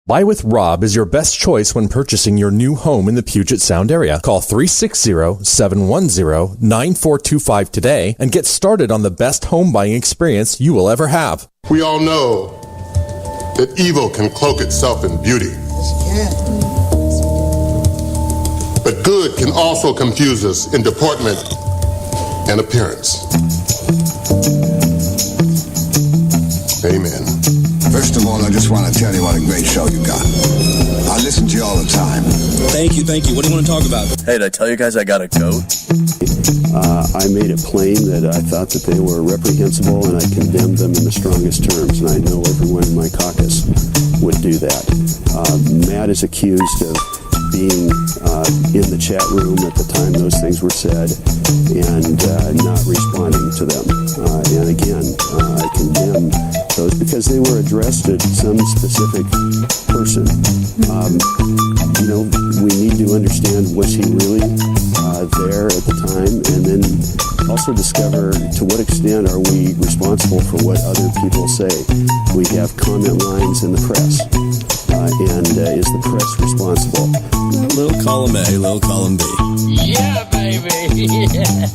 Buy with Rob is your best choice when purchasing your new home in the Puget Sound area. Call 360-710-9425 today and get started on the best home buying experience you will ever have. We all know that evil can cloak itself in beauty. But good can also confuse us in deportment and appearance. Amen. First of all, I just want to tell you what a great show you got. I listen to you all the time. Thank you. What do you want to talk about? Hey, did I tell you guys I got a goat? I made it plain that I thought that they were reprehensible, and I condemned them in the strongest terms, and I know everyone in my caucus would do that. Matt is accused of being in the chat room at the time those things were said and not responding to them. And again, I condemn those because they were addressed at some specific person. We need to understand, was he really there at the time, and then also discover to what extent are we responsible for what other people say. We have comment lines in the press, and is the press responsible? Little column A, little column B. Yeah, baby! Yeah.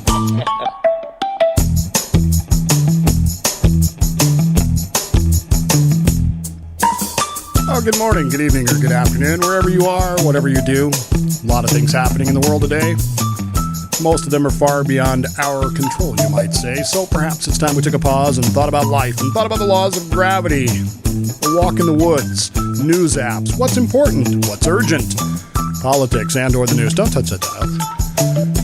Oh, good morning, good evening, or good afternoon, wherever you are, whatever you do. A lot of things happening in the world today. Most of them are far beyond our control, you might say. So perhaps it's time we took a pause and thought about life and thought about the laws of gravity, a walk in the woods, news apps, what's important, what's urgent, politics and or the news. Don't touch that dial.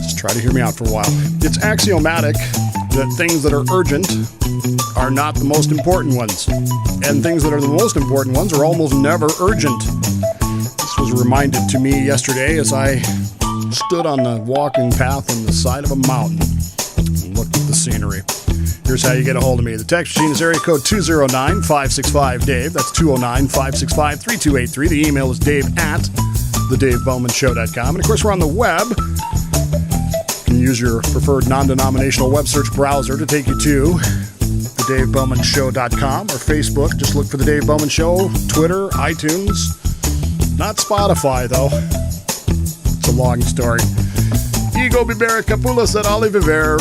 Just try to hear me out for a while. It's axiomatic that things that are urgent are not the most important ones. And things that are the most important ones are almost never urgent. This was reminded to me yesterday as I stood on the walking path on the side of a mountain and looked at the scenery. Here's how you get a hold of me. The text machine is area code 209-565-DAVE. That's 209-565-3283. The email is dave@thedavebowmanshow.com. And of course, we're on the web. You can use your preferred non-denominational web search browser to take you to thedavebowmanshow.com or Facebook. Just look for The Dave Bowman Show, Twitter, iTunes. Not Spotify, though. It's a long story. Ego bibere capulas et oliviverb.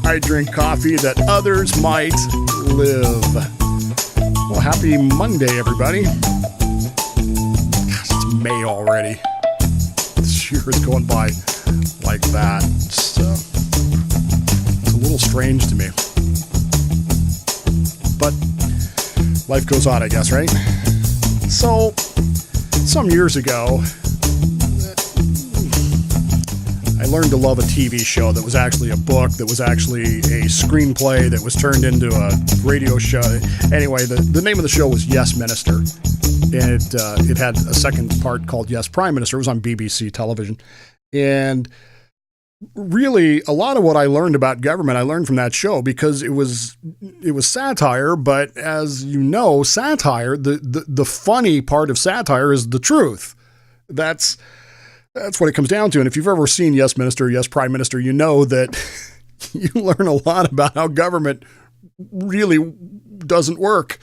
I drink coffee that others might live. Well, happy Monday, everybody. Gosh, it's May already. This year is going by like that. It's a little strange to me. But life goes on, I guess, right? So, some years ago, I learned to love a TV show that was actually a book, that was actually a screenplay, that was turned into a radio show. Anyway, the name of the show was Yes Minister. And it had a second part called Yes Prime Minister. It was on BBC television. And really, a lot of what I learned about government, I learned from that show because it was satire. But as you know, satire, the funny part of satire is the truth. That's what it comes down to. And if you've ever seen Yes Minister, Yes Prime Minister, you know that you learn a lot about how government really doesn't work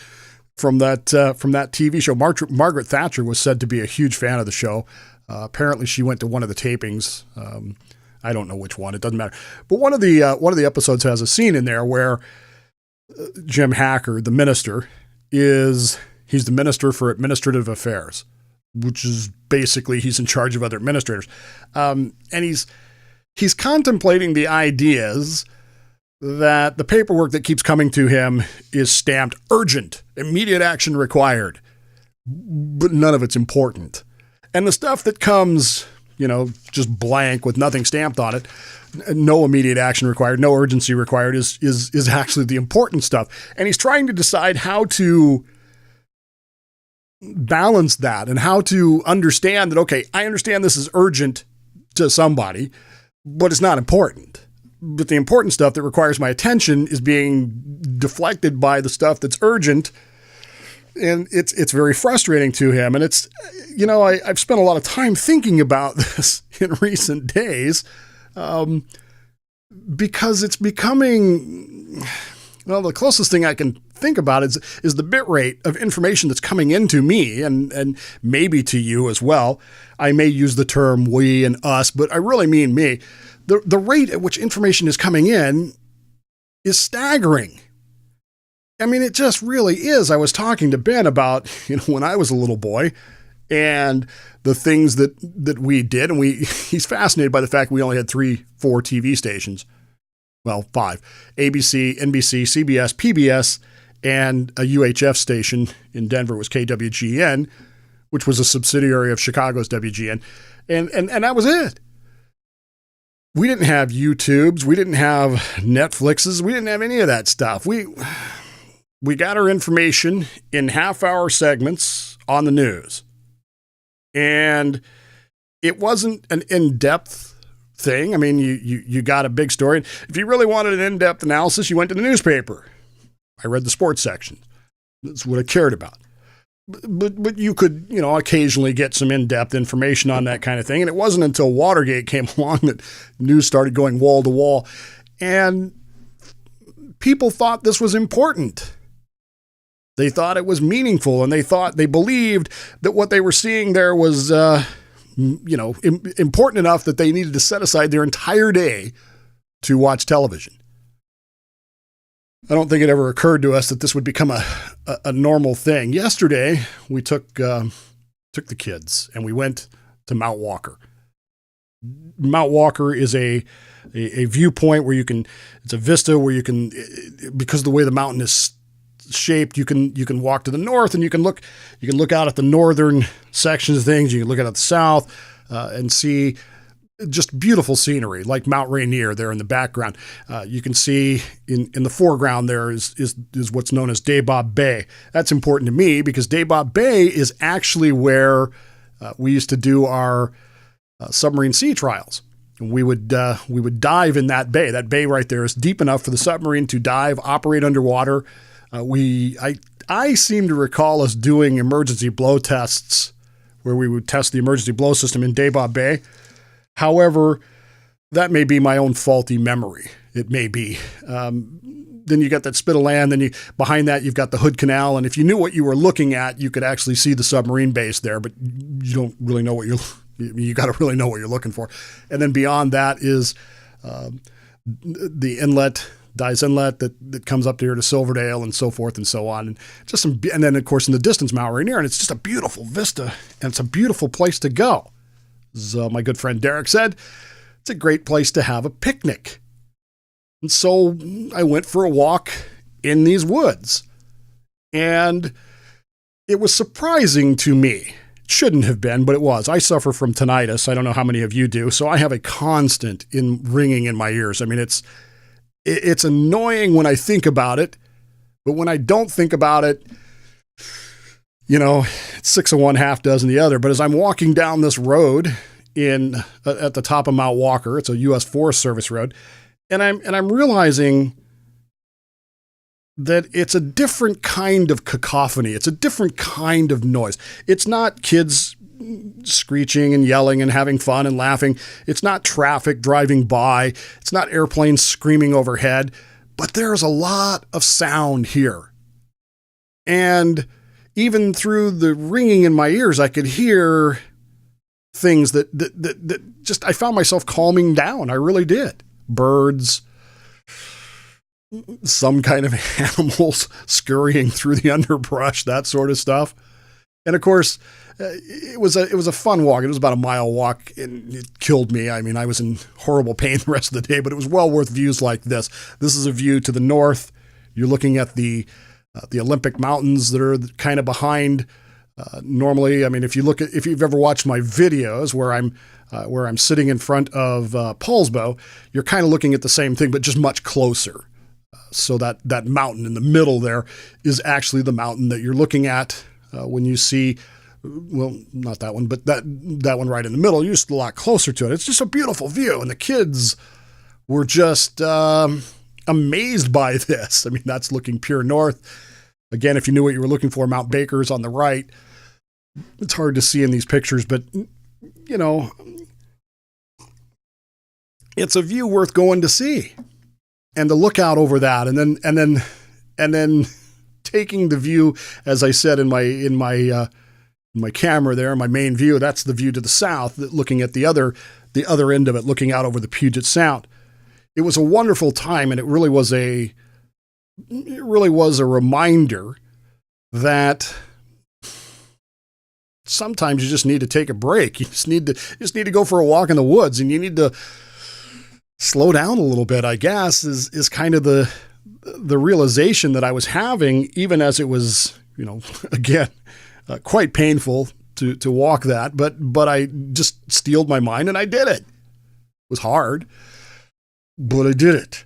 from that TV show. Margaret Thatcher was said to be a huge fan of the show. Apparently, she went to one of the tapings. I don't know which one. It doesn't matter. But one of the episodes has a scene in there where Jim Hacker, the minister, he's the Minister for Administrative Affairs, which is basically he's in charge of other administrators. And he's contemplating the ideas that the paperwork that keeps coming to him is stamped urgent, immediate action required, but none of it's important. And the stuff that comes, just blank with nothing stamped on it, no immediate action required, no urgency required is actually the important stuff. And he's trying to decide how to balance that and how to understand that, okay, I understand this is urgent to somebody, but it's not important. But the important stuff that requires my attention is being deflected by the stuff that's urgent. And it's very frustrating to him. And it's, I've spent a lot of time thinking about this in recent days because it's becoming, the closest thing I can think about is the bit rate of information that's coming into me and maybe to you as well. I may use the term we and us, but I really mean me. The rate at which information is coming in is staggering. I mean, it just really is. I was talking to Ben about, when I was a little boy and the things that we did. And he's fascinated by the fact we only had 3-4 TV stations. Well, 5. ABC, NBC, CBS, PBS, and a UHF station in Denver was KWGN, which was a subsidiary of Chicago's WGN. And that was it. We didn't have YouTubes. We didn't have Netflixes. We didn't have any of that stuff. We got our information in half-hour segments on the news. And it wasn't an in-depth thing. I mean, you got a big story. If you really wanted an in-depth analysis, you went to the newspaper. I read the sports section. That's what I cared about. But you could, occasionally get some in-depth information on that kind of thing. And it wasn't until Watergate came along that news started going wall to wall. And people thought this was important. They thought it was meaningful, and they believed that what they were seeing there was, important enough that they needed to set aside their entire day to watch television. I don't think it ever occurred to us that this would become a normal thing. Yesterday, we took the kids and we went to Mount Walker. Mount Walker is a viewpoint where it's a vista where you can, because of the way the mountain is shaped, you can walk to the north and you can look out at the northern sections of things. You can look out at the south and see just beautiful scenery, like Mount Rainier there in the background. You can see in the foreground there is what's known as Dabob Bay. That's important to me because Dabob Bay is actually where we used to do our submarine sea trials. We would dive in that bay. That bay right there is deep enough for the submarine to dive, operate underwater. I seem to recall us doing emergency blow tests where we would test the emergency blow system in Dabob Bay. However, that may be my own faulty memory. It may be. Then you got that spit of land. Then behind that, you've got the Hood Canal. And if you knew what you were looking at, you could actually see the submarine base there, but you don't really know you got to really know what you're looking for. And then beyond that is the inlet, Dice Inlet that comes up here to Silverdale and so forth and so on. And then of course in the distance, Mount Rainier, and it's just a beautiful vista and it's a beautiful place to go. As my good friend Derek said, it's a great place to have a picnic. And so I went for a walk in these woods. And it was surprising to me. It shouldn't have been, but it was. I suffer from tinnitus. I don't know how many of you do. So I have a constant ringing in my ears. I mean, it's annoying when I think about it. But when I don't think about it, it's 6 of one, half dozen the other. But as I'm walking down this road at the top of Mount Walker, it's a U.S. Forest Service road, and I'm realizing that it's a different kind of cacophony. It's a different kind of noise. It's not kids screeching and yelling and having fun and laughing. It's not traffic driving by. It's not airplanes screaming overhead. But there's a lot of sound here. And even through the ringing in my ears, I could hear things that just, I found myself calming down. I really did. Birds, some kind of animals scurrying through the underbrush, that sort of stuff. And of course, it was a fun walk. It was about a mile walk and it killed me. I mean, I was in horrible pain the rest of the day, but it was well worth views like this. This is a view to the north. You're looking at the Olympic Mountains that are kind of behind. Normally, I mean, if you've ever watched my videos where I'm sitting in front of Paulsbo, you're kind of looking at the same thing, but just much closer. So that mountain in the middle there is actually the mountain that you're looking at when you see, well, not that one, but that one right in the middle. You're just a lot closer to it. It's just a beautiful view, and the kids were just amazed by this. I mean, that's looking pure north. Again, if you knew what you were looking for, Mount Baker is on the right. It's hard to see in these pictures, but, it's a view worth going to see. And to look out over that and then taking the view, as I said in my camera there, my main view. That's the view to the south, looking at the other end of it, looking out over the Puget Sound. It was a wonderful time, and it really was a reminder that sometimes you just need to take a break. You just need to go for a walk in the woods, and you need to slow down a little bit, I guess, is kind of the realization that I was having, even as it was, again, quite painful to walk that, but I just steeled my mind and I did it. It was hard, but I did it.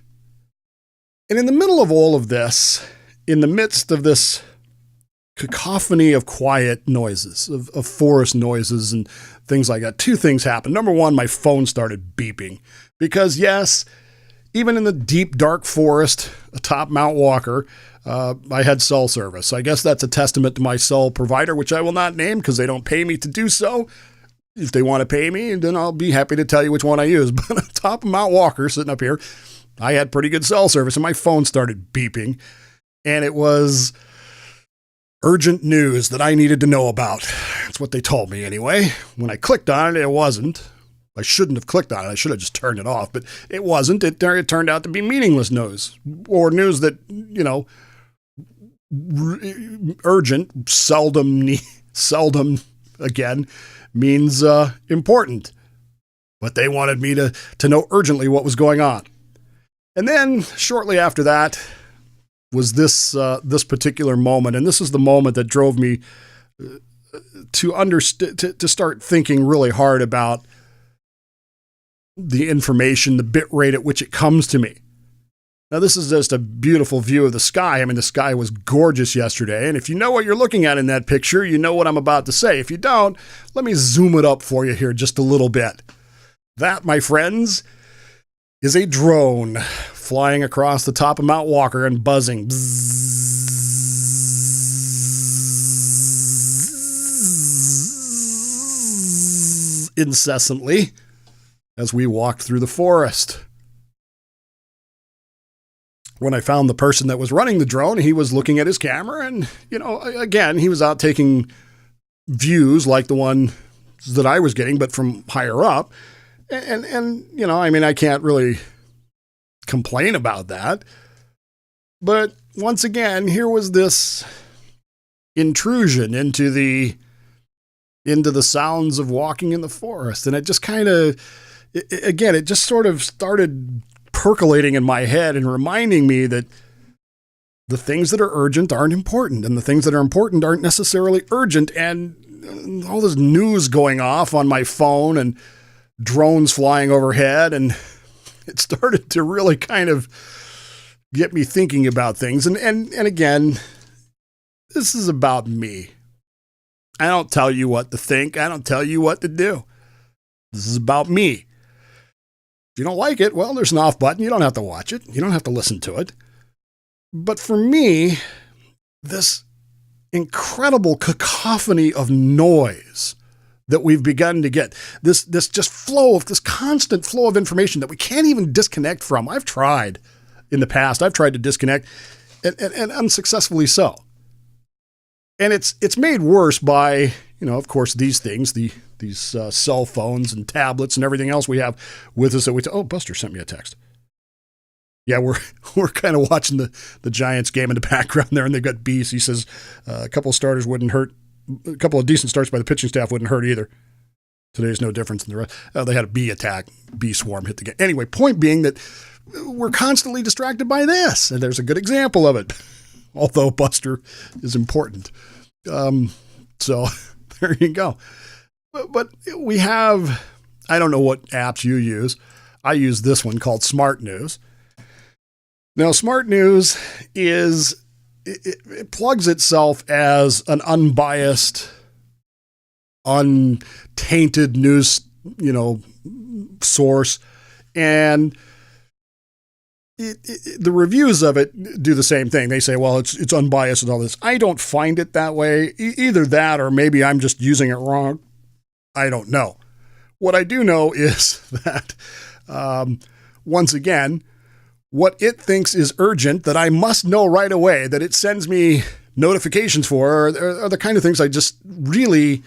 And in the middle of all of this, in the midst of this cacophony of quiet noises, of forest noises and things like that, two things happened. Number one, my phone started beeping because, yes, even in the deep, dark forest atop Mount Walker, I had cell service. I guess that's a testament to my cell provider, which I will not name because they don't pay me to do so. If they want to pay me, then I'll be happy to tell you which one I use. But on top of Mount Walker, sitting up here, I had pretty good cell service, and my phone started beeping, and it was urgent news that I needed to know about. That's what they told me anyway. When I clicked on it, it wasn't. I shouldn't have clicked on it. I should have just turned it off, but it wasn't. It turned out to be meaningless news, or news that, urgent seldom again means important. But they wanted me to know urgently what was going on. And then shortly after that was this particular moment, and this is the moment that drove me to start thinking really hard about the information, the bit rate at which it comes to me. Now, this is just a beautiful view of the sky. I mean, the sky was gorgeous yesterday, and if you know what you're looking at in that picture, you know what I'm about to say. If you don't, let me zoom it up for you here just a little bit. That, my friends, is a drone flying across the top of Mount Walker and buzzing incessantly as we walked through the forest. When I found the person that was running the drone, he was looking at his camera and, again, he was out taking views like the one that I was getting, but from higher up. And I can't really complain about that. But once again, here was this intrusion into the sounds of walking in the forest. And it just it just sort of started percolating in my head and reminding me that the things that are urgent aren't important, and the things that are important aren't necessarily urgent. And all this news going off on my phone and drones flying overhead, and it started to really kind of get me thinking about things. And again, this is about me. I don't tell you what to think. I don't tell you what to do. This is about me. If you don't like it, well, there's an off button. You don't have to watch it. You don't have to listen to it. But for me, this incredible cacophony of noise that we've begun to get, this constant flow of information that we can't even disconnect from. I've tried in the past. I've tried to disconnect and unsuccessfully so. And it's made worse by, of course, these things, these cell phones and tablets and everything else we have with us. Oh, Buster sent me a text. Yeah, we're kind of watching the Giants game in the background there, and they've got bees. He says a couple of starters wouldn't hurt. A couple of decent starts by the pitching staff wouldn't hurt either. Today's no difference than the rest. They had a bee attack, bee swarm hit the game. Anyway, point being that we're constantly distracted by this, and there's a good example of it. Although Buster is important. So there you go. But we have, I don't know what apps you use. I use this one called Smart News. Now, Smart News it plugs itself as an unbiased, untainted news, source. And the reviews of it do the same thing. They say, well, it's unbiased and all this. I don't find it that way. Either that or maybe I'm just using it wrong. I don't know. What I do know is that, once again, what it thinks is urgent that I must know right away, that it sends me notifications for are the kind of things I just really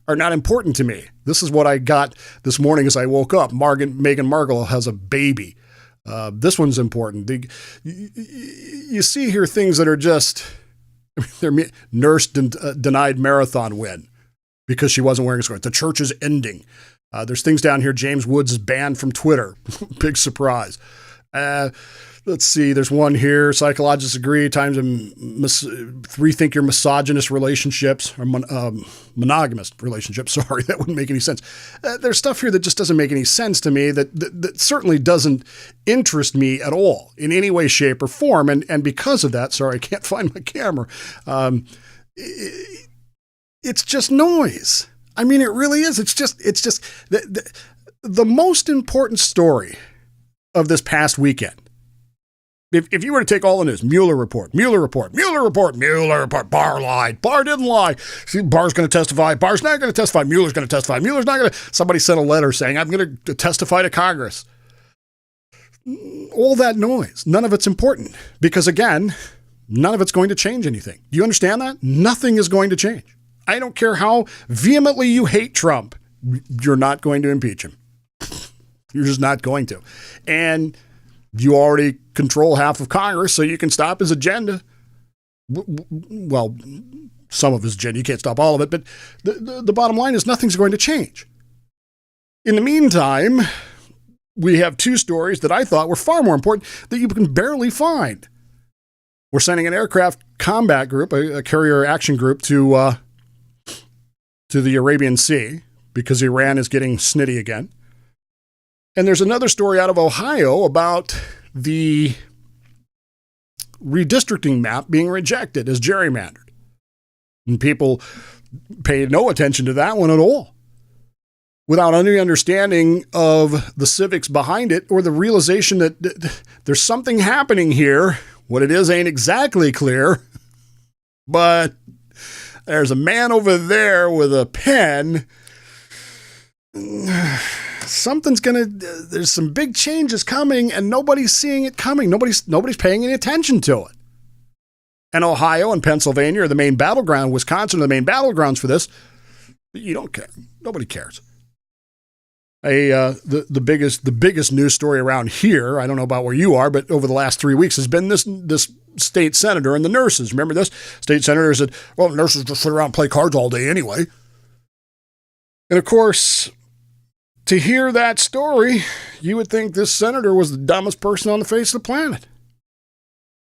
are not important to me. This is what I got this morning as I woke up. Meghan Markle has a baby. This one's important. You see here things that are just, nurse denied marathon win because she wasn't wearing a skirt. The church is ending. There's things down here. James Woods is banned from Twitter. Big surprise. Let's see. There's one here. Psychologists agree. Times rethink your misogynist relationships or monogamous relationships. Sorry, that wouldn't make any sense. There's stuff here that just doesn't make any sense to me. That certainly doesn't interest me at all in any way, shape, or form. And because of that, sorry, I can't find my camera. It's just noise. I mean, it really is. It's just the most important story of this past weekend. If you were to take all the news, Mueller report, Barr lied, Barr didn't lie. See, Barr's going to testify, Barr's not going to testify, Mueller's going to testify, Mueller's not going to. Somebody sent a letter saying, I'm going to testify to Congress. All that noise, none of it's important because, again, none of it's going to change anything. Do you understand that? Nothing is going to change. I don't care how vehemently you hate Trump, you're not going to impeach him. You're just not going to. And you already control half of Congress, so you can stop his agenda. Well, some of his agenda. You can't stop all of it, but the bottom line is nothing's going to change. In the meantime, we have two stories that I thought were far more important that you can barely find. We're sending an aircraft combat group, a carrier action group, to the Arabian Sea because Iran is getting snitty again. And there's another story out of Ohio about the redistricting map being rejected as gerrymandered. And people paid no attention to that one at all, without any understanding of the civics behind it or the realization that there's something happening here. What it is ain't exactly clear, but there's a man over there with a pen. There's some big changes coming and nobody's seeing it coming. Nobody's paying any attention to it. And Ohio and Pennsylvania are the main battleground. Wisconsin are the main battlegrounds for this. But you don't care. Nobody cares. The biggest news story around here, I don't know about where you are, but over the last 3 weeks has been this state senator and the nurses. Remember this? State senator said, well, nurses just sit around and play cards all day anyway. And of course, to hear that story, you would think this senator was the dumbest person on the face of the planet.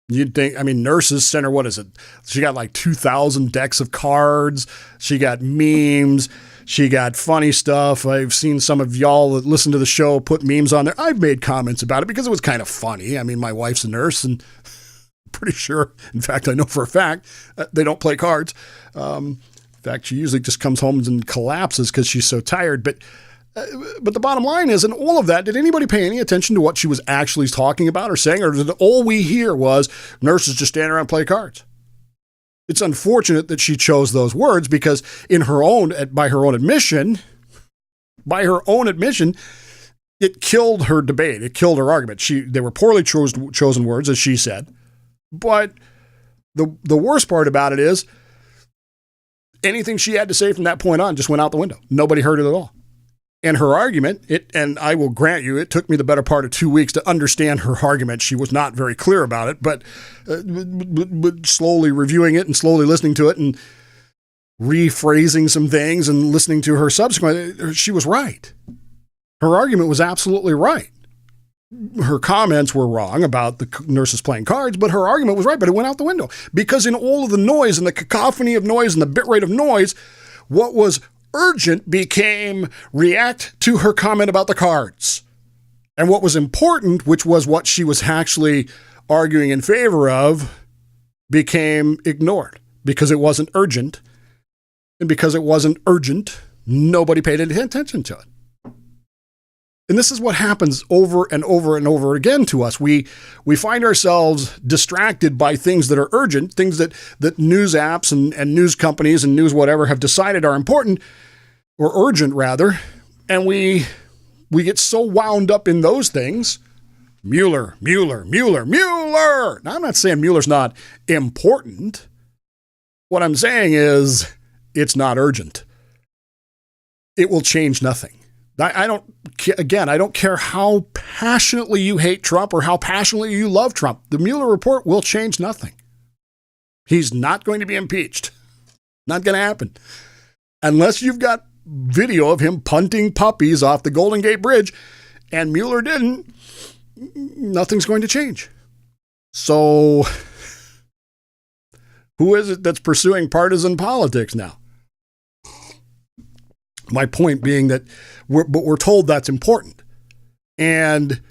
You'd think, nurses sent her, what is it? She got like 2,000 decks of cards. She got memes. She got funny stuff. I've seen some of y'all that listen to the show put memes on there. I've made comments about it because it was kind of funny. My wife's a nurse and pretty sure, in fact, I know for a fact, they don't play cards. In fact, she usually just comes home and collapses because she's so tired. But the bottom line is, in all of that, did anybody pay any attention to what she was actually talking about or saying? Or did all we hear was nurses just stand around and play cards? It's unfortunate that she chose those words because by her own admission, it killed her debate. It killed her argument. They were poorly chosen words, as she said. But the worst part about it is anything she had to say from that point on just went out the window. Nobody heard it at all. And her argument, and I will grant you, it took me the better part of 2 weeks to understand her argument. She was not very clear about it, but slowly reviewing it and slowly listening to it and rephrasing some things and listening to her subsequently, she was right. Her argument was absolutely right. Her comments were wrong about the nurses playing cards, but her argument was right, but it went out the window. Because in all of the noise and the cacophony of noise and the bit rate of noise, what was urgent became react to her comment about the cards. And what was important, which was what she was actually arguing in favor of, became ignored because it wasn't urgent. And because it wasn't urgent, nobody paid any attention to it. And this is what happens over and over and over again to us. We find ourselves distracted by things that are urgent, things that news apps and news companies and news whatever have decided are important, or urgent rather, and we get so wound up in those things. Mueller. Now, I'm not saying Mueller's not important. What I'm saying is it's not urgent. It will change nothing. I don't care how passionately you hate Trump or how passionately you love Trump. The Mueller report will change nothing. He's not going to be impeached. Not going to happen. Unless you've got video of him punting puppies off the Golden Gate Bridge and Mueller didn't, nothing's going to change. So who is it that's pursuing partisan politics now? My point being that we're told that's important. And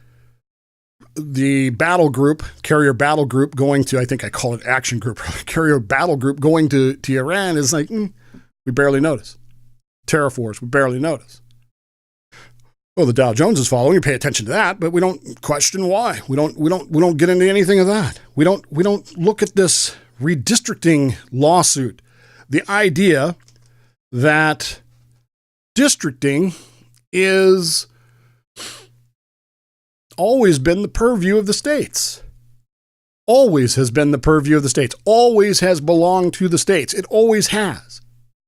the battle group, carrier battle group going to, I think I call it action group, carrier battle group going to Iran is like, we barely notice. Terror force, we barely notice. Well, the Dow Jones is following. We pay attention to that, but we don't question why. We don't get into anything of that. We don't look at this redistricting lawsuit. The idea that districting is always been the purview of the states. Always has been the purview of the states. Always has belonged to the states. It always has.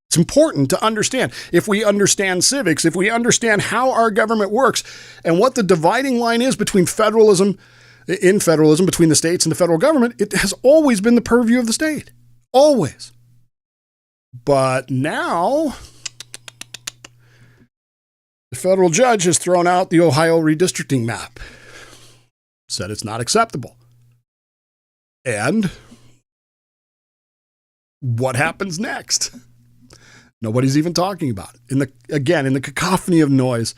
It's important to understand. If we understand civics, if we understand how our government works and what the dividing line is between federalism, between the states and the federal government, it has always been the purview of the state. Always. But now, the federal judge has thrown out the Ohio redistricting map. Said it's not acceptable. And what happens next? Nobody's even talking about it. In the cacophony of noise,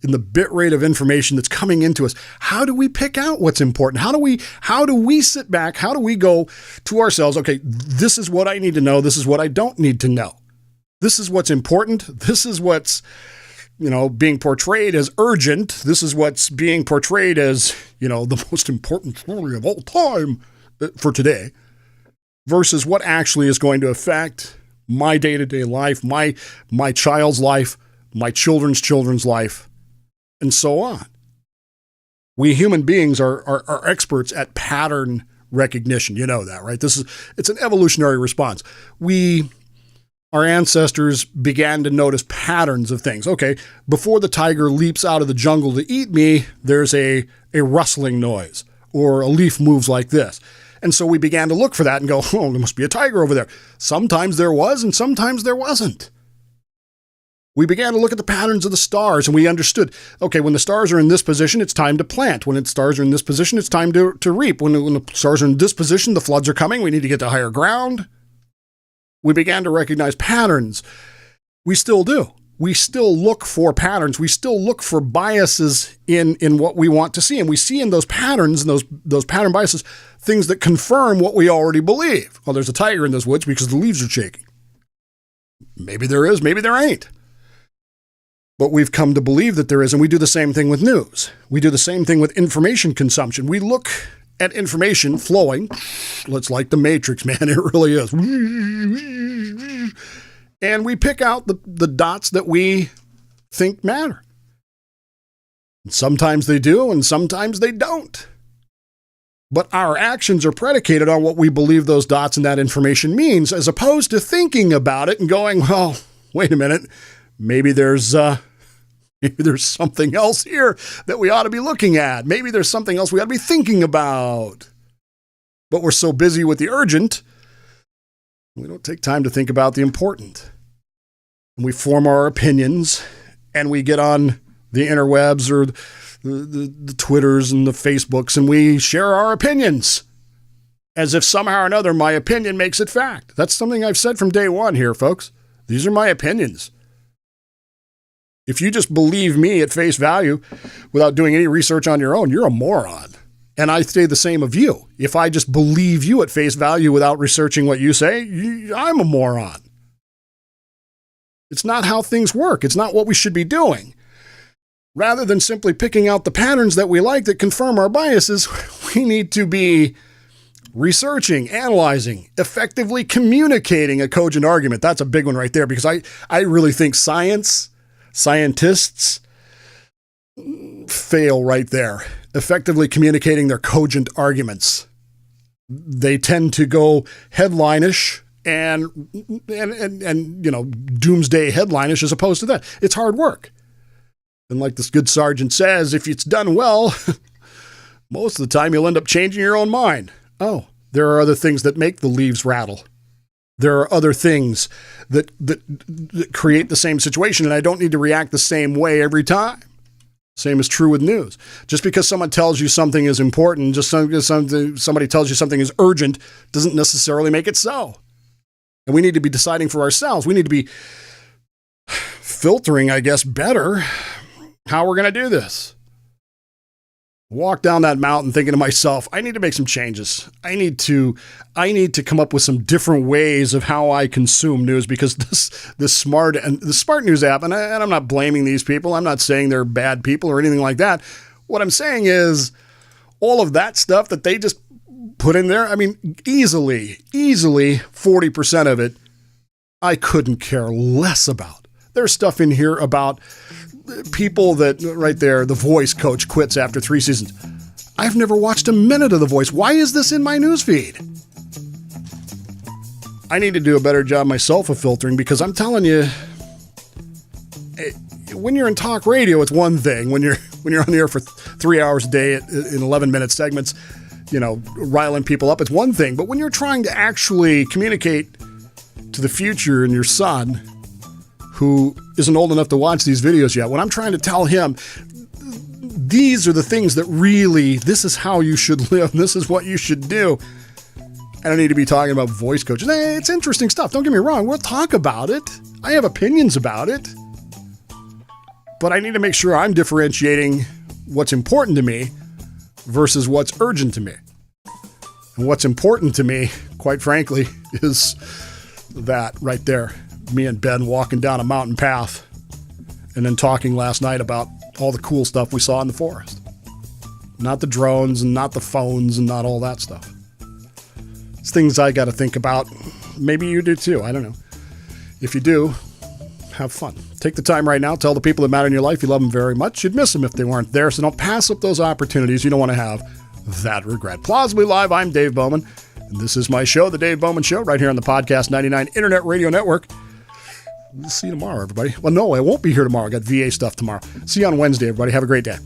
in the bit rate of information that's coming into us, how do we pick out what's important? How do we sit back? How do we go to ourselves? Okay, this is what I need to know. This is what I don't need to know. This is what's important. This is what's, being portrayed as urgent. This is what's being portrayed as, the most important story of all time for today versus what actually is going to affect my day-to-day life, my child's life, my children's children's life, and so on. We human beings are experts at pattern recognition. You know that, right? It's an evolutionary response. Our ancestors began to notice patterns of things. Okay, before the tiger leaps out of the jungle to eat me, there's a rustling noise or a leaf moves like this. And so we began to look for that and go, oh, there must be a tiger over there. Sometimes there was and sometimes there wasn't. We began to look at the patterns of the stars and we understood, okay, when the stars are in this position, it's time to plant. When the stars are in this position, it's time to reap. When the stars are in this position, the floods are coming. We need to get to higher ground. We began to recognize patterns. We still do. We still look for patterns. We still look for biases in what we want to see. And we see in those patterns and those pattern biases things that confirm what we already believe. Well, there's a tiger in those woods because the leaves are shaking. Maybe there is, maybe there ain't. But we've come to believe that there is, and we do the same thing with news. We do the same thing with information consumption. We look at information flowing. It's like the Matrix, man. It really is. And we pick out the dots that we think matter. And sometimes they do, and sometimes they don't. But our actions are predicated on what we believe those dots and that information means, as opposed to thinking about it and going, well, wait a minute, maybe there's something else here that we ought to be looking at. Maybe there's something else we ought to be thinking about. But we're so busy with the urgent, we don't take time to think about the important. And we form our opinions, and we get on the interwebs or the Twitters and the Facebooks, and we share our opinions as if somehow or another my opinion makes it fact. That's something I've said from day one here, folks. These are my opinions. If you just believe me at face value without doing any research on your own, you're a moron. And I say the same of you. If I just believe you at face value without researching what you say, I'm a moron. It's not how things work. It's not what we should be doing. Rather than simply picking out the patterns that we like that confirm our biases, we need to be researching, analyzing, effectively communicating a cogent argument. That's a big one right there, because I really think scientists fail right there, effectively communicating their cogent arguments. They tend to go headline-ish and doomsday headline-ish as opposed to that. It's hard work. And like this good sergeant says, if it's done well, most of the time you'll end up changing your own mind. Oh, there are other things that make the leaves rattle. There are other things that create the same situation, and I don't need to react the same way every time. Same is true with news. Just because someone tells you something is important, just because somebody tells you something is urgent, doesn't necessarily make it so. And we need to be deciding for ourselves. We need to be filtering, I guess, better how we're going to do this. Walk down that mountain thinking to myself, I need to make some changes. I need to come up with some different ways of how I consume news, because this smart news app, and I'm not blaming these people. I'm not saying they're bad people or anything like that. What I'm saying is all of that stuff that they just put in there, I mean, easily 40% of it, I couldn't care less about. There's stuff in here about people that, right there, The Voice coach quits after 3 seasons. I've never watched a minute of The Voice. Why is this in my newsfeed? I need to do a better job myself of filtering, because I'm telling you, when you're in talk radio, it's one thing. When you're on the air for 3 hours a day in 11-minute segments, riling people up, it's one thing. But when you're trying to actually communicate to the future and your son, who isn't old enough to watch these videos yet, when I'm trying to tell him, these are the things that really, this is how you should live, this is what you should do. I don't need to be talking about voice coaches. It's interesting stuff, don't get me wrong, we'll talk about it. I have opinions about it. But I need to make sure I'm differentiating what's important to me versus what's urgent to me. And what's important to me, quite frankly, is that right there. Me and Ben walking down a mountain path and then talking last night about all the cool stuff we saw in the forest. Not the drones and not the phones and not all that stuff. It's things I got to think about. Maybe you do too. I don't know. If you do, have fun. Take the time right now. Tell the people that matter in your life you love them very much. You'd miss them if they weren't there. So don't pass up those opportunities. You don't want to have that regret. Plausibly Live, I'm Dave Bowman. And this is my show, The Dave Bowman Show, right here on the Podcast 99 Internet Radio Network. We'll see you tomorrow, everybody. Well, no, I won't be here tomorrow. I got VA stuff tomorrow. See you on Wednesday, everybody. Have a great day.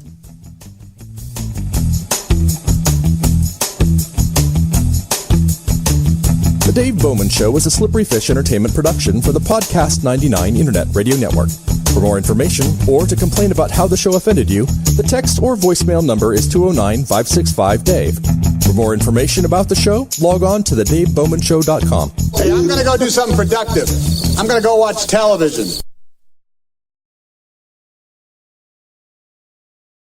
The Dave Bowman Show is a Slippery Fish Entertainment production for the Podcast 99 Internet Radio Network. For more information or to complain about how the show offended you, the text or voicemail number is 209-565-DAVE. For more information about the show, log on to thedavebowmanshow.com. Hey, I'm going to go do something productive. I'm going to go watch television.